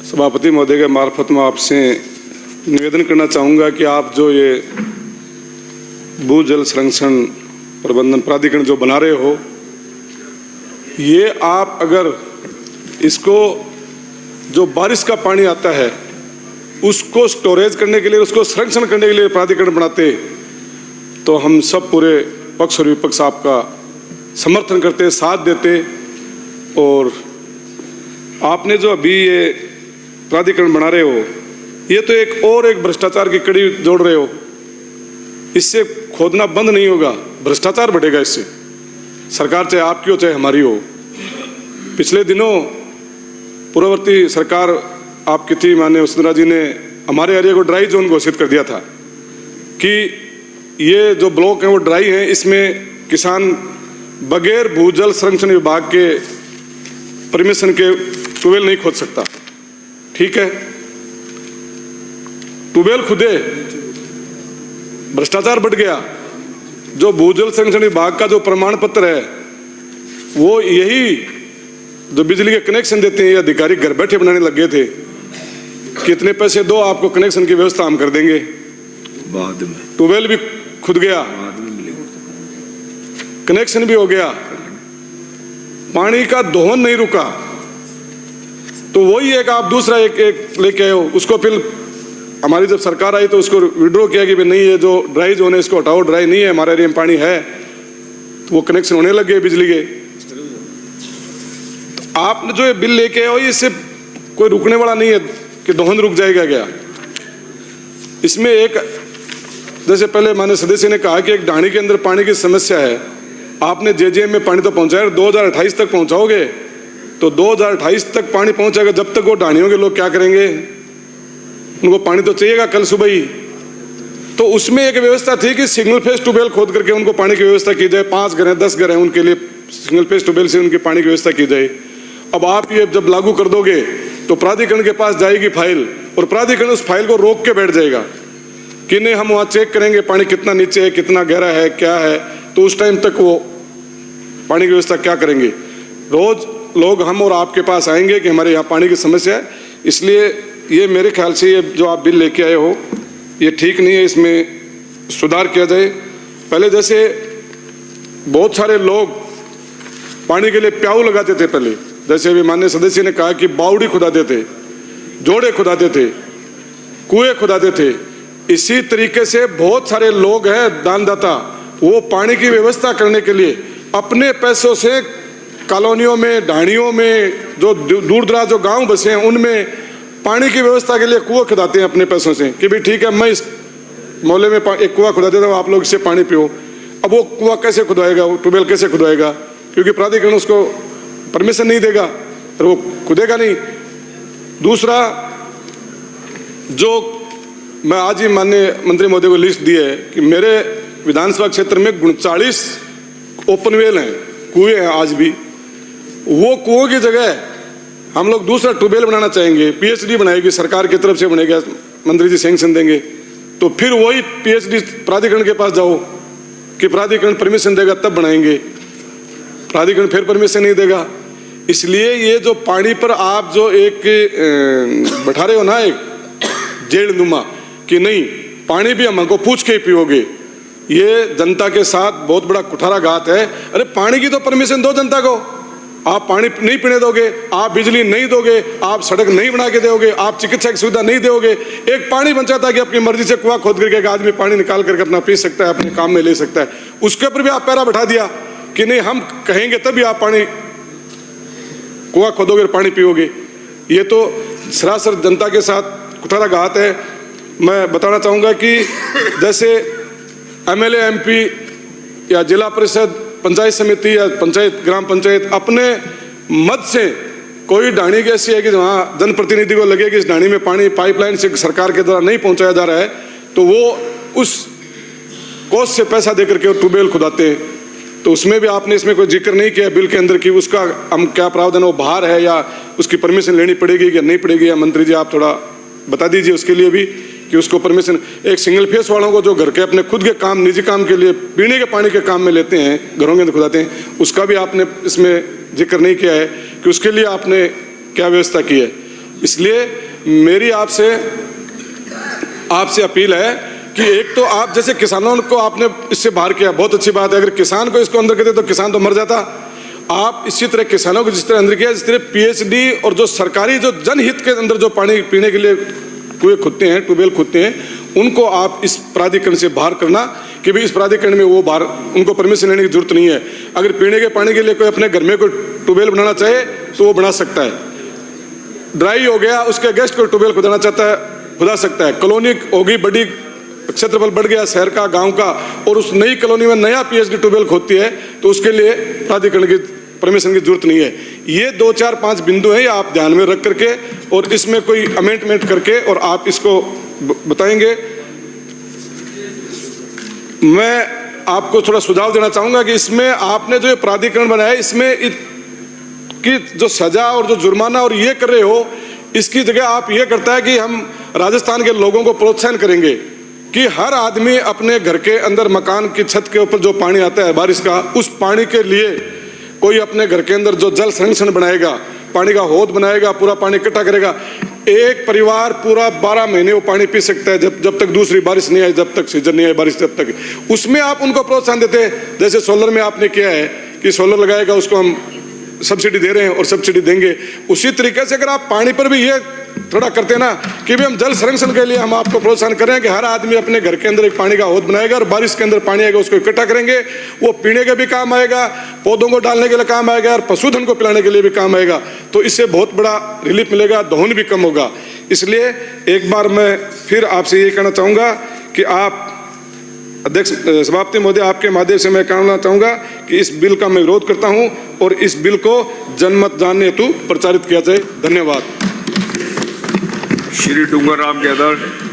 सभापति महोदय के मार्फत मैं आपसे निवेदन करना चाहूँगा कि आप जो ये भूजल संरक्षण प्रबंधन प्राधिकरण जो बना रहे हो, ये आप अगर इसको जो बारिश का पानी आता है उसको स्टोरेज करने के लिए, उसको संरक्षण करने के लिए प्राधिकरण बनाते तो हम सब पूरे पक्ष और विपक्ष आपका समर्थन करते, साथ देते। और आपने जो अभी ये प्राधिकरण बना रहे हो, ये तो एक भ्रष्टाचार की कड़ी जोड़ रहे हो। इससे खोदना बंद नहीं होगा, भ्रष्टाचार बढ़ेगा इससे। सरकार चाहे आपकी हो चाहे हमारी हो। पिछले दिनों पूर्ववर्ती सरकार आपकी थी, माननीय वसुंधरा जी ने हमारे एरिया को ड्राई जोन घोषित कर दिया था कि ये जो ब्लॉक है वो ड्राई है, इसमें किसान बगैर भूजल संरक्षण विभाग के परमिशन के ट्यूबवेल नहीं खोद सकता। ठीक है, ट्यूबवेल खुदे, भ्रष्टाचार बढ़ गया। जो भूजल संरक्षण विभाग का जो प्रमाण पत्र है वो यही जो बिजली के कनेक्शन देते हैं ये अधिकारी घर बैठे बनाने लग गए थे। कितने पैसे दो, आपको कनेक्शन की व्यवस्था हम कर देंगे। बाद में ट्यूबवेल भी खुद गया, कनेक्शन भी हो गया, पानी का दोहन नहीं रुका। तो वही एक आप दूसरा एक लेके आए हो, उसको फिर हमारी जब सरकार आई तो उसको विड्रॉ किया कि भाई नहीं, ये जो ड्राई जोन है इसको हटाओ, ड्राई नहीं है, हमारे एरिया में पानी है। तो वो कनेक्शन होने लग गए बिजली के। तो आपने जो ये बिल लेके आए हो, इससे कोई रुकने वाला नहीं है कि दोहन रुक जाएगा क्या। इसमें एक, जैसे पहले माननीय सदस्य ने कहा कि एक ढाणी के अंदर पानी की समस्या है, आपने जेजेएम में पानी तो पहुंचाया, 2028 तक पहुंचाओगे तो 2028 तक पानी पहुंचेगा। जब तक वो ढाणियों के लोग क्या करेंगे, उनको पानी तो चाहिएगा कल सुबह ही। तो उसमें एक व्यवस्था थी कि सिंगल फेस ट्यूबवेल खोद करके उनको पानी की व्यवस्था की जाए। 5 घर हैं, 10 घर हैं, उनके लिए सिंगल फेस ट्यूबवेल से उनकी पानी की व्यवस्था की जाए। अब आप ये जब लागू कर दोगे तो प्राधिकरण के पास जाएगी फाइल, और प्राधिकरण उस फाइल को रोक के बैठ जाएगा कि नहीं, हम वहाँ चेक करेंगे पानी कितना नीचे है, कितना गहरा है, क्या है। तो उस टाइम तक वो पानी की व्यवस्था क्या करेंगे। रोज लोग हम और आपके पास आएंगे कि हमारे यहाँ पानी की समस्या है। इसलिए ये मेरे ख्याल से ये जो आप बिल लेके आए हो ये ठीक नहीं है, इसमें सुधार किया जाए। पहले जैसे बहुत सारे लोग पानी के लिए प्याऊ लगाते थे, पहले जैसे अभी माननीय सदस्य ने कहा कि बावड़ी खुदाते थे, जोड़े खुदाते थे, कुएं खुदाते थे। इसी तरीके से बहुत सारे लोग हैं दानदाता, वो पानी की व्यवस्था करने के लिए अपने पैसों से कॉलोनियों में, ढाणियों में, जो दूर दराज जो गांव बसे हैं उनमें पानी की व्यवस्था के लिए कुआं खुदाते हैं अपने पैसों से कि भाई ठीक है, मैं इस मोहल्ले में एक कुआं खुदा देता हूँ, आप लोग इससे पानी पियो। अब वो कुआं कैसे खुदवाएगा, वो ट्यूबवेल कैसे खुदवाएगा, क्योंकि प्राधिकरण उसको परमिशन नहीं देगा, और वो खुदेगा नहीं। दूसरा, जो मैं आज ही माननीय मंत्री महोदय को लिस्ट दी है कि मेरे विधानसभा क्षेत्र में 39 ओपन वेल हैं, कुएं हैं आज भी। वो कुओं की जगह हम लोग दूसरा ट्यूबवेल बनाना चाहेंगे, पीएचडी बनाएगी सरकार की तरफ से, बनेगा, मंत्री जी सैंक्शन देंगे। तो फिर वही पीएचडी प्राधिकरण के पास जाओ कि प्राधिकरण परमिशन देगा तब बनाएंगे, प्राधिकरण फिर परमिशन नहीं देगा। इसलिए ये जो पानी पर आप जो एक बैठा रहे हो ना, एक जेल नुमा कि नहीं, पानी भी हमको पूछ के ही पियोगे, ये जनता के साथ बहुत बड़ा कुठाराघात है। अरे पानी की तो परमिशन दो जनता को, आप पानी नहीं पीने दोगे, आप बिजली नहीं दोगे, आप सड़क नहीं बना के दोगे, आप चिकित्सा की सुविधा नहीं दोगे। एक पानी पंचायत कि अपनी मर्जी से कुआं खोद करके एक आदमी पानी निकाल करके अपना पी सकता है, अपने काम में ले सकता है, उसके ऊपर भी आप पैरा बैठा दिया कि नहीं, हम कहेंगे तभी आप पानी कुआं खोदोगे, पानी पियोगे। ये तो सरासर जनता के साथ कुठाराघात है। मैं बताना चाहूँगा कि जैसे एमएलए, एमपी या जिला परिषद, पंचायत समिति या पंचायत, ग्राम पंचायत अपने मत से कोई ढाणी ऐसी है कि वहाँ जनप्रतिनिधि को लगे कि इस ढाणी में पानी पाइपलाइन से सरकार के द्वारा नहीं पहुँचाया जा रहा है, तो वो उस कोष से पैसा दे करके ट्यूबवेल खुदाते हैं। तो उसमें भी आपने इसमें कोई जिक्र नहीं किया बिल के अंदर कि उसका हम क्या प्रावधान, वो बाहर है या उसकी परमिशन लेनी पड़ेगी या नहीं पड़ेगी। या मंत्री जी आप थोड़ा बता दीजिए उसके लिए भी कि उसको परमिशन। एक सिंगल फेस वालों को जो घर के अपने खुद के काम, निजी काम के लिए पीने के पानी के काम में लेते हैं, घरों के अंदर खुदाते हैं, उसका भी आपने इसमें जिक्र नहीं किया है कि उसके लिए आपने क्या व्यवस्था की है। इसलिए मेरी आपसे अपील है कि एक तो आप जैसे किसानों को आपने इससे बाहर किया, बहुत अच्छी बात है। अगर किसान को इसको अंदर करते तो किसान तो मर जाता। आप इसी तरह किसानों को जिस तरह अंदर किया, जिस तरह पीएचडी और जो सरकारी जो जनहित के अंदर जो पानी पीने के लिए कुएं खुदते हैं, ट्यूबवेल खुदते हैं, उनको आप इस प्राधिकरण से बाहर करना कि भाई इस प्राधिकरण में वो बाहर, उनको परमिशन लेने की जरूरत नहीं है। अगर पीने के पानी के लिए कोई अपने घर में कोई ट्यूबवेल बनाना चाहे तो वो बना सकता है। ड्राई हो गया, उसके गेस्ट को ट्यूबवेल खुदाना चाहता है, खुदा सकता है। कॉलोनी होगी बड़ी, क्षेत्रफल बढ़ गया शहर का, गांव का, और उस नई कॉलोनी में नया पीएचडी ट्यूबवेल खोदती है तो उसके लिए प्राधिकरण की परमिशन की जरूरत नहीं है। ये 2, 4, 5 बिंदु हैं, आप ध्यान में रख करके और इसमें कोई अमेंडमेंट करके और आप इसको बताएंगे। मैं आपको थोड़ा सुझाव देना चाहूंगा कि इसमें आपने जो प्राधिकरण बनाया है, इसमें कि जो सजा और जो जुर्माना और ये कर रहे हो, इसकी जगह आप ये करता है कि हम राजस्थान के लोगों को प्रोत्साहन करेंगे कि हर आदमी अपने घर के अंदर मकान की छत के ऊपर जो पानी आता है बारिश का, उस पानी के लिए कोई अपने घर के अंदर जो जल संरक्षण बनाएगा, पानी का हौद बनाएगा, पूरा पानी इकट्ठा करेगा। एक परिवार पूरा 12 महीने वो पानी पी सकता है, जब तक दूसरी बारिश नहीं आई, जब तक सीजन नहीं आई बारिश, जब तक। उसमें आप उनको प्रोत्साहन देते हैं, जैसे सोलर में आपने किया है कि सोलर लगाएगा उसको हम सब्सिडी दे रहे हैं और सब्सिडी देंगे। उसी तरीके से अगर आप पानी पर भी ये थोड़ा करते ना कि भी हम जल संरक्षण के लिए हम आपको प्रोत्साहन कर रहे हैं कि हर आदमी अपने घर के अंदर एक पानी का हौद बनाएगा और बारिश के अंदर पानी आएगा उसको इकट्ठा करेंगे, वो पीने के भी काम आएगा, पौधों को डालने के लिए काम आएगा और पशुधन को पिलाने के लिए भी काम आएगा। तो इससे बहुत बड़ा रिलीफ मिलेगा, दोहन भी कम होगा। इसलिए एक बार मैं फिर आपसे ये कहना चाहूँगा कि आप अध्यक्ष सभापति महोदय, आपके माध्यम से मैं कहना चाहूँगा कि इस बिल का मैं विरोध करता हूँ और इस बिल को जनमत जानने हेतु प्रचारित किया जाए। धन्यवाद। श्री डूंगर राम यादव।